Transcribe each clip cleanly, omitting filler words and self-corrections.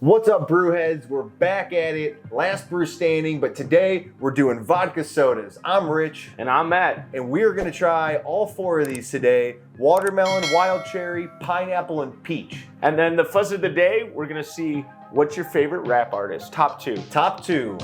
What's up, brewheads? We're back at it. Last Brew Standing, but today we're doing vodka sodas. I'm Rich. And I'm Matt. And we're gonna try all four of these today. Watermelon, wild cherry, pineapple, and peach. And then the fuzz of the day, we're gonna see what's your favorite rap artist. Top two. Top two.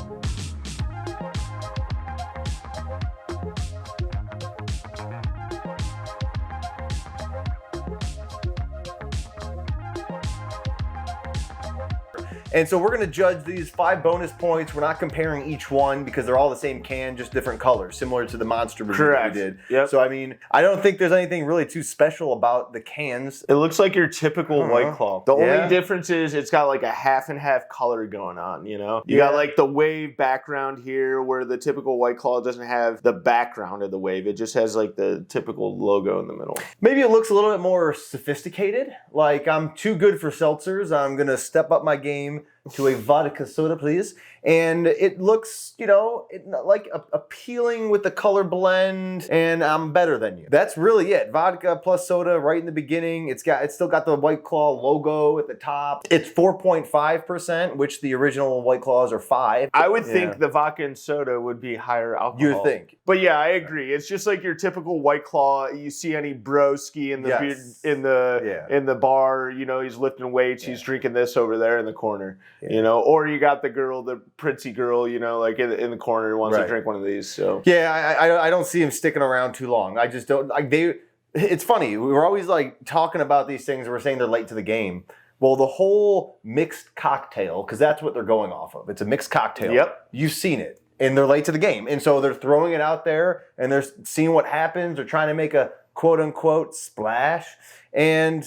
And so we're going to judge these 5 bonus points. We're not comparing each one because they're all the same can, just different colors, similar to the Monster review that we did. Yep. So, I mean, I don't think there's anything really too special about the cans. It looks like your typical White Claw. The only Yeah. difference is it's got like a half and half color going on, you know? You got like the wave background here where the typical White Claw doesn't have the background of the wave. It just has like the typical logo in the middle. Maybe it looks a little bit more sophisticated. Like, I'm too good for seltzers. I'm going to step up my game to a vodka soda, please. And it looks, you know, like appealing with the color blend, and I'm better than you. That's really it. Vodka plus soda right in the beginning. It's still got the White Claw logo at the top. It's 4.5%, which the original White Claws are 5. I would think the vodka and soda would be higher alcohol. You think? But yeah, I agree. It's just like your typical White Claw. You see any broski in the in the bar, you know, he's lifting weights, he's drinking this over there in the corner, you know, or you got the girl, the prissy girl, you know, like in the corner wants to drink one of these. So yeah, I don't see him sticking around too long. I just don't like It's funny. We're always like talking about these things. We're saying they're late to the game. Well, the whole mixed cocktail, because that's what they're going off of. It's a mixed cocktail. Yep. You've seen it. And they're late to the game. And so they're throwing it out there and they're seeing what happens. They're trying to make a quote unquote splash. And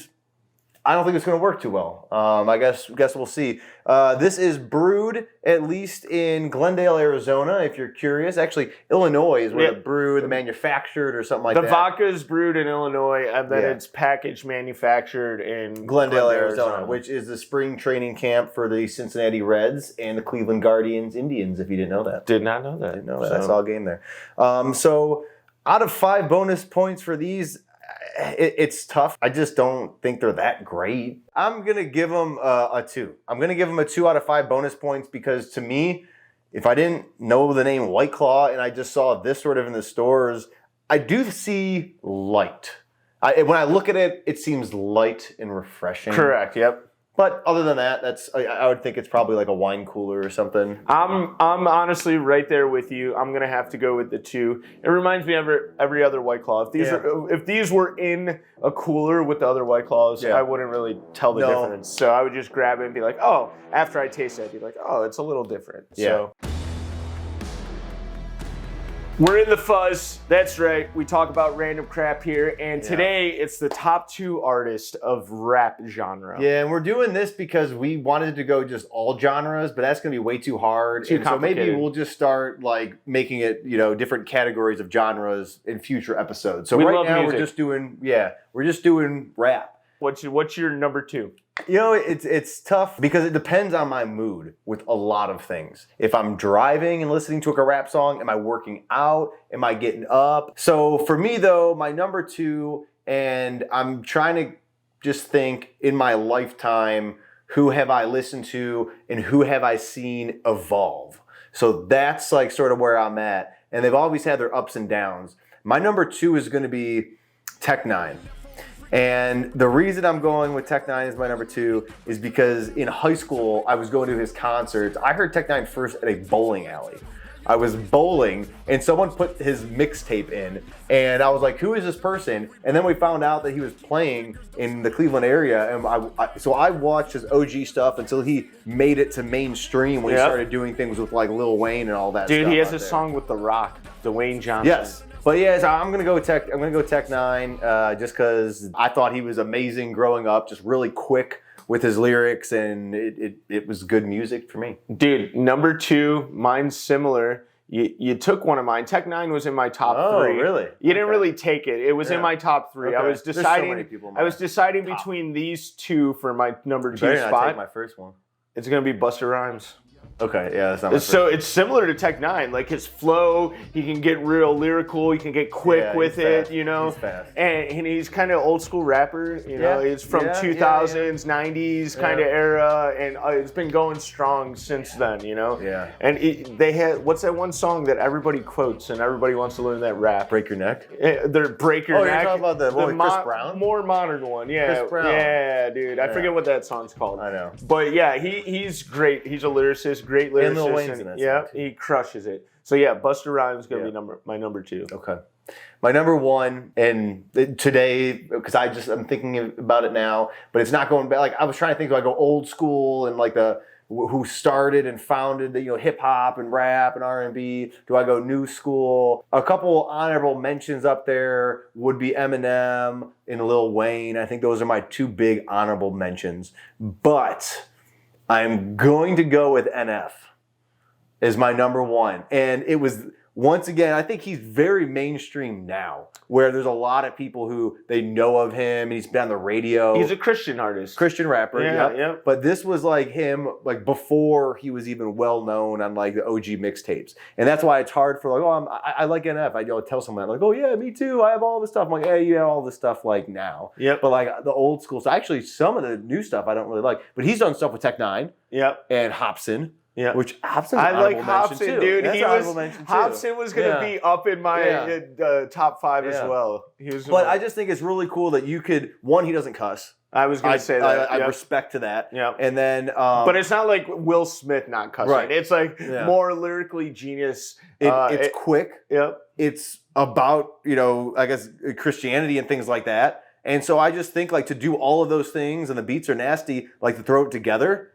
I don't think it's going to work too well. I guess we'll see. This is brewed at least in Glendale, Arizona, if you're curious. Actually, Illinois is where it's brewed, manufactured, or something like that. The vodka is brewed in Illinois, and then it's packaged, manufactured in Glendale, Arizona, which is the spring training camp for the Cincinnati Reds and the Cleveland Guardians Indians, if you didn't know that. Did not know that. Didn't know that. I saw a game there. So out of 5 bonus points for these, it's tough. I just don't think they're that great. I'm going to give them a 2. I'm going to give them a 2 out of 5 bonus points because to me, if I didn't know the name White Claw and I just saw this sort of in the stores, I do see light. When I look at it, it seems light and refreshing. Correct, yep. But other than that, I would think it's probably like a wine cooler or something. I'm honestly right there with you. I'm gonna have to go with the 2. It reminds me of every other White Claw. If these were in a cooler with the other White Claws, I wouldn't really tell the difference. So I would just grab it and be like, oh, after I taste it, I'd be like, oh, it's a little different. Yeah. So we're in the fuzz. That's right. We talk about random crap here. And today it's the top 2 artists of rap genre. Yeah, and we're doing this because we wanted to go just all genres, but that's going to be way too hard. Too complicated. So maybe we'll just start like making it, you know, different categories of genres in future episodes. So right now we're just doing rap. What's your number 2? You know, it's tough because it depends on my mood with a lot of things. If I'm driving and listening to a rap song, am I working out? Am I getting up? So for me though, my number 2, and I'm trying to just think in my lifetime, who have I listened to and who have I seen evolve? So that's like sort of where I'm at. And they've always had their ups and downs. My number 2 is going to be Tech 9. And the reason I'm going with Tech 9 as my number 2 is because in high school, I was going to his concerts. I heard Tech 9 first at a bowling alley. I was bowling and someone put his mixtape in and I was like, who is this person? And then we found out that he was playing in the Cleveland area. And so I watched his OG stuff until he made it to mainstream when he started doing things with like Lil Wayne and all that stuff. Dude, he has a song with The Rock, Dwayne Johnson. Yes. But yeah, so I'm gonna go Tech 9 just because I thought he was amazing growing up, just really quick with his lyrics, and it was good music for me. Dude, number 2, mine's similar. You took one of mine. Tech 9 was in my top 3. Oh, really? You didn't really take it. It was in my top 3. Okay. I was deciding. So many people in I was deciding between these 2 for my number 2 better spot. not take my first one. It's gonna be Busta Rhymes. Okay, yeah, that's not my So it's similar to Tech 9. Like his flow, he can get real lyrical, he can get quick with it, fast. you know. He's fast. And he's kind of old school rapper, you know. Yeah. He's from 2000s, 90s kind of era, and it's been going strong since then, you know. Yeah. And they had, what's that one song that everybody quotes and everybody wants to learn that rap? Break Your Neck? They're Break Your Neck. You're talking about the one with Chris Brown? More modern one, yeah. Chris Brown. Yeah, dude. I forget what that song's called. I know. But yeah, he's great. He's a lyricist, great lyricist. And Lil Wayne's in that yeah, song too. He crushes it. So yeah, Busta Rhymes gonna be my number 2. Okay. My number 1, and today, because I'm thinking about it now, but it's not going back. Like I was trying to think, do I go old school and like who started and founded the hip hop and rap and R&B? Do I go new school? A couple honorable mentions up there would be Eminem and Lil Wayne. I think those are my 2 big honorable mentions. But I'm going to go with NF as my number 1, and it was. Once again, I think he's very mainstream now, where there's a lot of people who they know of him, and he's been on the radio. He's a Christian artist. Christian rapper, yeah. But this was like him, like before he was even well known on like the OG mixtapes. And that's why it's hard for like, I like NF. I tell someone like, oh yeah, me too. I have all this stuff. I'm like, hey, you have all this stuff like now. Yep. But like the old school, so actually some of the new stuff I don't really like. But he's done stuff with Tech 9. Yep. And Hobson. Yeah, which Hobson's I like Hobson, too. dude. That's Hobson was gonna be up in my top 5 as well. He was. But I just think it's really cool that you could. One, he doesn't cuss. I was gonna say that. I respect to that. Yeah. And then, but it's not like Will Smith not cussing. Right. It's like more lyrically genius. It's quick. Yep. It's about I guess Christianity and things like that. And so I just think like to do all of those things, and the beats are nasty. Like to throw it together.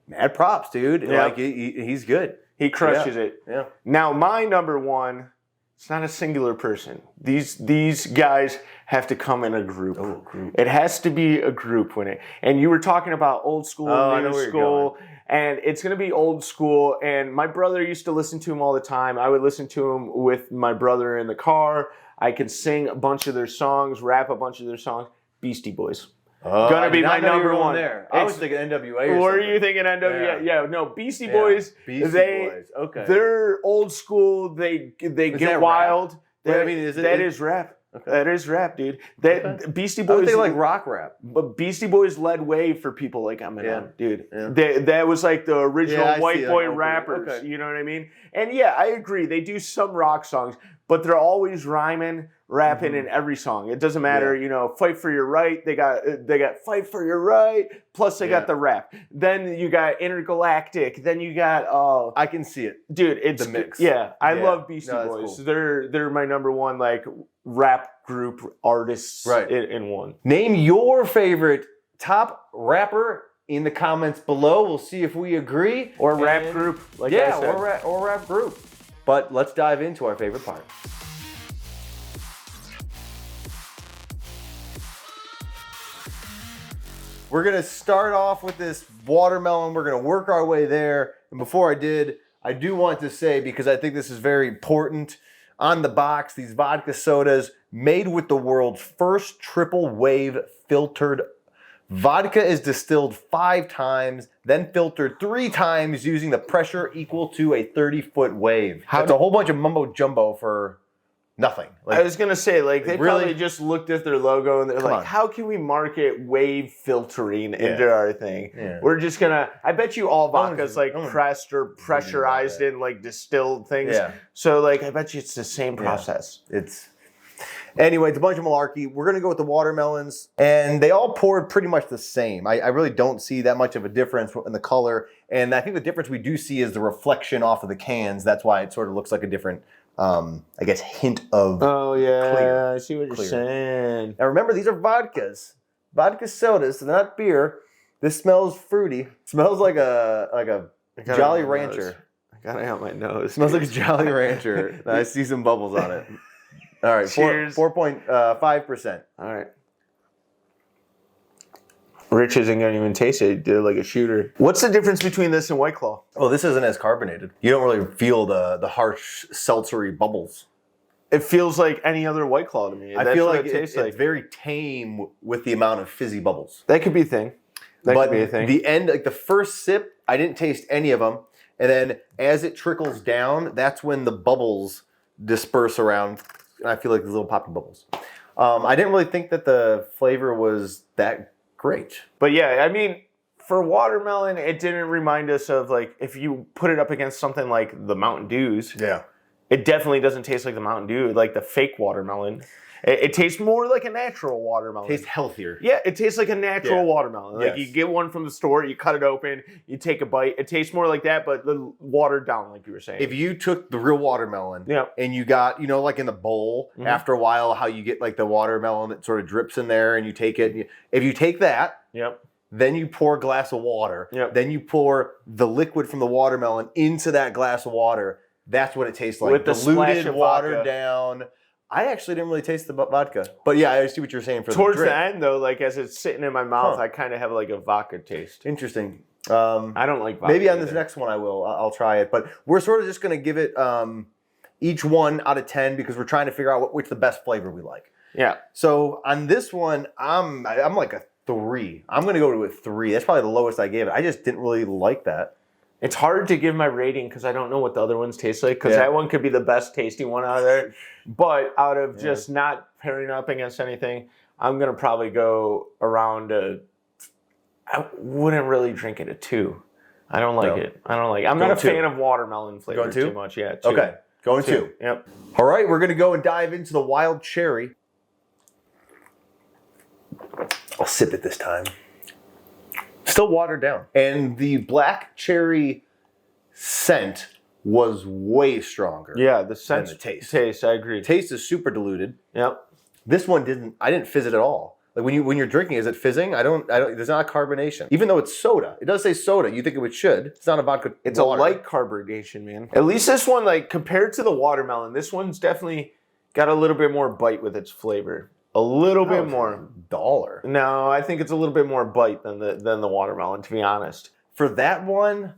Mad props, dude. Yeah. Like he's good. He crushes it. Yeah. Now my number 1, it's not a singular person. These guys have to come in a group. Oh, group. It has to be a group when it. And you were talking about old school, new school, and it's gonna be old school. And my brother used to listen to him all the time. I would listen to him with my brother in the car. I could sing a bunch of their songs, rap a bunch of their songs. Beastie Boys. Gonna be my number 1 there. I was thinking NWA. Were you thinking NWA? Yeah, no, Beastie Boys. Beastie Boys. Okay. They're old school. They get wild. I mean, that is rap. Okay. That is rap, dude. Beastie Boys. They like rock rap. But Beastie Boys led way for people like Eminem, dude. Yeah. That was like the original white boy rappers. Okay. You know what I mean? And yeah, I agree. They do some rock songs, but they're always rhyming, rapping in every song. It doesn't matter, fight for your right. They got fight for your right. Plus they got the rap. Then you got Intergalactic. Then you got I can see it, dude. It's the mix. Yeah, I love Beastie Boys. Cool. They're my number 1 like rap group artists in one. Name your favorite top rapper in the comments below. We'll see if we agree. Or rap group, like I said. Or rap group. But let's dive into our favorite part. We're going to start off with this watermelon. We're going to work our way there. And before I do want to say, because I think this is very important, on the box, these vodka sodas made with the world's first triple wave filtered vodka is distilled 5 times, then filtered 3 times using the pressure equal to a 30-foot wave. That's a whole bunch of mumbo jumbo for nothing. I was going to say, they probably just looked at their logo and they're like, how can we market wave filtering into our thing? Yeah. We're just going to, I bet you all vodka's pressed or pressurized in distilled things. Yeah. So I bet you it's the same process. Anyway, it's a bunch of malarkey. We're going to go with the watermelons, and they all poured pretty much the same. I really don't see that much of a difference in the color, and I think the difference we do see is the reflection off of the cans. That's why it sort of looks like a different, I guess, hint of clear. I see what you're saying. Now remember, these are vodkas. Vodka sodas, so they're not beer. This smells fruity. It smells like a Jolly Rancher. I got it out my nose. It smells like a Jolly Rancher. I see some bubbles on it. All right, cheers. 4.5%. All right. Rich isn't going to even taste it. He did it like a shooter. What's the difference between this and White Claw? Oh, this isn't as carbonated. You don't really feel the harsh seltzery bubbles. It feels like any other White Claw to me. I feel like it tastes like. It's very tame with the amount of fizzy bubbles. That could be a thing. That could be a thing. The end, the first sip, I didn't taste any of them. And then as it trickles down, that's when the bubbles disperse around. And I feel like these little poppy bubbles. I didn't really think that the flavor was that great. But yeah, I mean, for watermelon, it didn't remind us of like, if you put it up against something like the Mountain Dews. Yeah. It definitely doesn't taste like the Mountain Dew, like the fake watermelon. It tastes more like a natural watermelon. Tastes healthier. Yeah, it tastes like a natural watermelon. Like you get one from the store, you cut it open, you take a bite. It tastes more like that, but watered down, like you were saying. If you took the real watermelon and you got, like in the bowl, after a while, how you get like the watermelon that sort of drips in there and you take it. If you take that, then you pour a glass of water. Then you pour the liquid from the watermelon into that glass of water. That's what it tastes like. With the diluted, splash of watered vodka. down. I actually didn't really taste the vodka. But yeah, I see what you're saying for Towards the drink. the end, though, like as it's sitting in my mouth, I kind of have like a vodka taste. Interesting. I don't like vodka. Maybe on this next one I will. I'll try it. But we're sort of just going to give it each 1 out of 10 because we're trying to figure out which the best flavor we like. Yeah. So on this one, I'm like a 3. I'm going to go to a 3. That's probably the lowest I gave it. I just didn't really like that. It's hard to give my rating because I don't know what the other ones taste like because that one could be the best tasting one out of there. But out of just not pairing up against anything, I'm going to probably go around I wouldn't really drink it a 2. I don't like it. I don't like it. I'm not a fan of watermelon flavor too much. Yeah, 2. Okay, going 2. Yep. All right, we're going to go and dive into the wild cherry. I'll sip it this time. Still watered down. And the black cherry scent was way stronger. Yeah, the scent. Than the taste. Taste, I agree. Taste is super diluted. Yep. This one I didn't fizz it at all. Like when you're drinking, is it fizzing? I don't, there's not a carbonation. Even though it's soda. It does say soda. You think it should. It's not a vodka. It's water. A light carbonation, man. At least this one, like compared to the watermelon, this one's definitely got a little bit more bite with its flavor. A little bit more. Dollar. No, I think it's a little bit more bite than the watermelon, to be honest. For that one,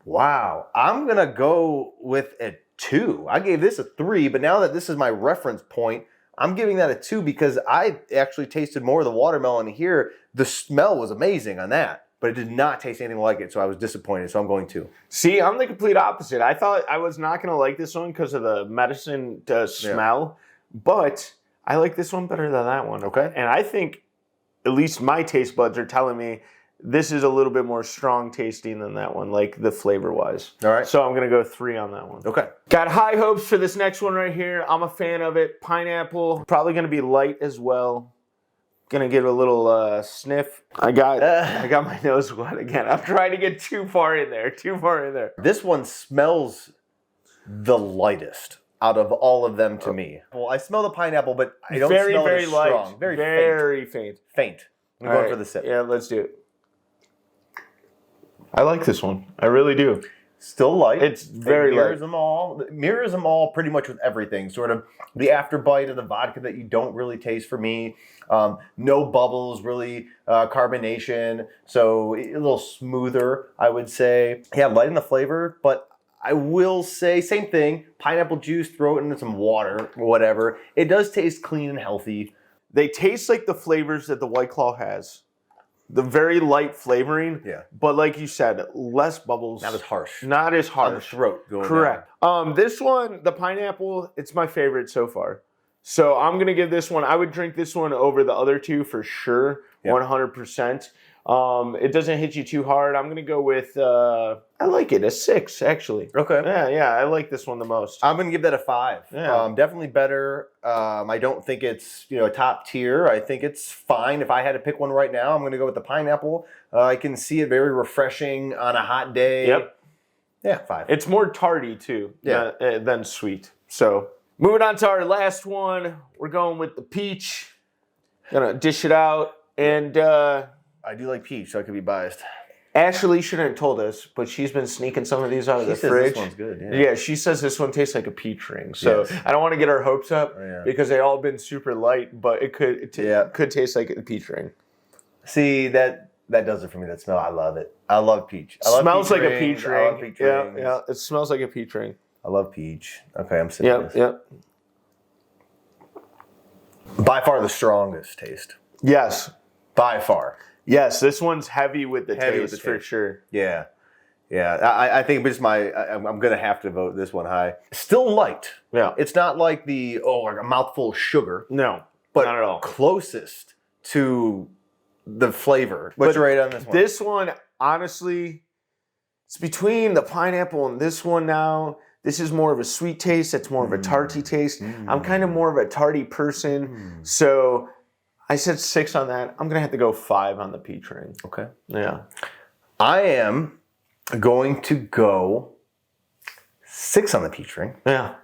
wow. I'm going to go with a 2. I gave this a 3, but now that this is my reference point, I'm giving that a 2 because I actually tasted more of the watermelon here. The smell was amazing on that, but it did not taste anything like it, so I was disappointed, so I'm going 2. See, I'm the complete opposite. I thought I was not going to like this one because of the medicine smell, but I like this one better than that one. Okay. And I think at least my taste buds are telling me this is a little bit more strong tasting than that one, like the flavor wise. All right. So I'm going to go 3 on that one. Okay. Got high hopes for this next one right here. I'm a fan of it. Pineapple, probably going to be light as well. Gonna give it a little sniff. I got my nose wet again. I'm trying to get too far in there. This one smells the lightest out of all of them to me. Well, I smell the pineapple, but I don't smell it as strong. Light. Very faint. Faint. I'm going for the sip. Yeah, let's do it. I like this one. I really do. Still light. It's very light. Mirrors them all pretty much with everything. Sort of the afterbite of the vodka that you don't really taste for me. No bubbles, really carbonation. So a little smoother, I would say. Yeah, light in the flavor, but I will say same thing. Pineapple juice, throw it into some water or whatever. It does taste clean and healthy. They taste like the flavors that the White Claw has. The very light flavoring, but like you said, less bubbles. Not as harsh. Not as harsh. On the throat going Correct. down. This one, the pineapple, it's my favorite so far. So I'm going to give this one, I would drink this one over the other 2 for sure, 100%. It doesn't hit you too hard. I'm going to go with, I like it, a 6 actually. Okay. Yeah, I like this one the most. I'm going to give that a 5. Yeah. Definitely better. I don't think it's top tier. I think it's fine. If I had to pick one right now, I'm going to go with the pineapple. I can see it very refreshing on a hot day. Yep. Yeah, 5. It's more tarty too than sweet. So moving on to our last one, we're going with the peach. Gonna dish it out and. I do like peach, so I could be biased. Ashley shouldn't have told us, but she's been sneaking some of these out of the fridge. This one's good. Yeah, she says this one tastes like a peach ring. So I don't want to get our hopes up because they all been super light, but it could taste like a peach ring. See, that does it for me. That smell, I love it. I love peach. Smells like a peach ring. I love peach rings. Yeah, it smells like a peach ring. I love peach. Okay, I'm sipping this. Yep. By far the strongest taste. Yes. By far. Yes, this one's heavy with the taste for sure. Yeah. Yeah, I think just I'm gonna have to vote this one high. Still light. Yeah. It's not like like a mouthful of sugar. No, but not at all. Closest to the flavor. What's your rate on this one? This one, honestly, it's between the pineapple and this one now. This is more of a sweet taste. That's more of a tarty taste. I'm kind of more of a tarty person. So I said 6 on that. I'm going to have to go 5 on the peach ring. Okay. Yeah. I am going to go 6 on the peach ring. Yeah.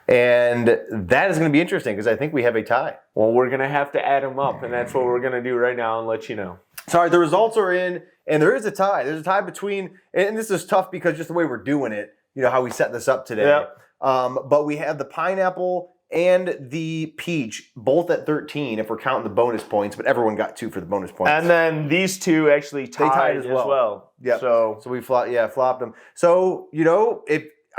And that is going to be interesting because I think we have a tie. Well, we're going to have to add them up, and that's what we're going to do right now and let you know. Sorry, the results are in, and there is a tie. There's a tie between, and this is tough because just the way we're doing it, how we set this up today. Yep. But we have the pineapple and the peach both at 13 if we're counting the bonus points, but everyone got 2 for the bonus points. And then these two actually tied as well. Yeah. So we flopped them. So, I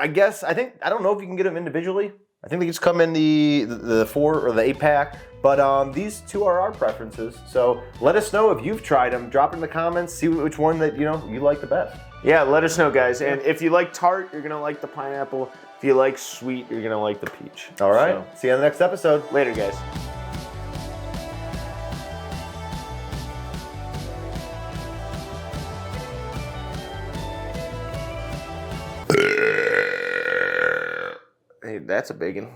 don't know if you can get them individually. I think they just come in the 4 or the 8-pack. But these 2 are our preferences. So let us know if you've tried them. Drop it in the comments. See which one that you like the best. Yeah, let us know, guys. And if you like tart, you're gonna like the pineapple. If you like sweet, you're gonna like the peach. All right. So, see you on the next episode. Later, guys. Hey, that's a big one.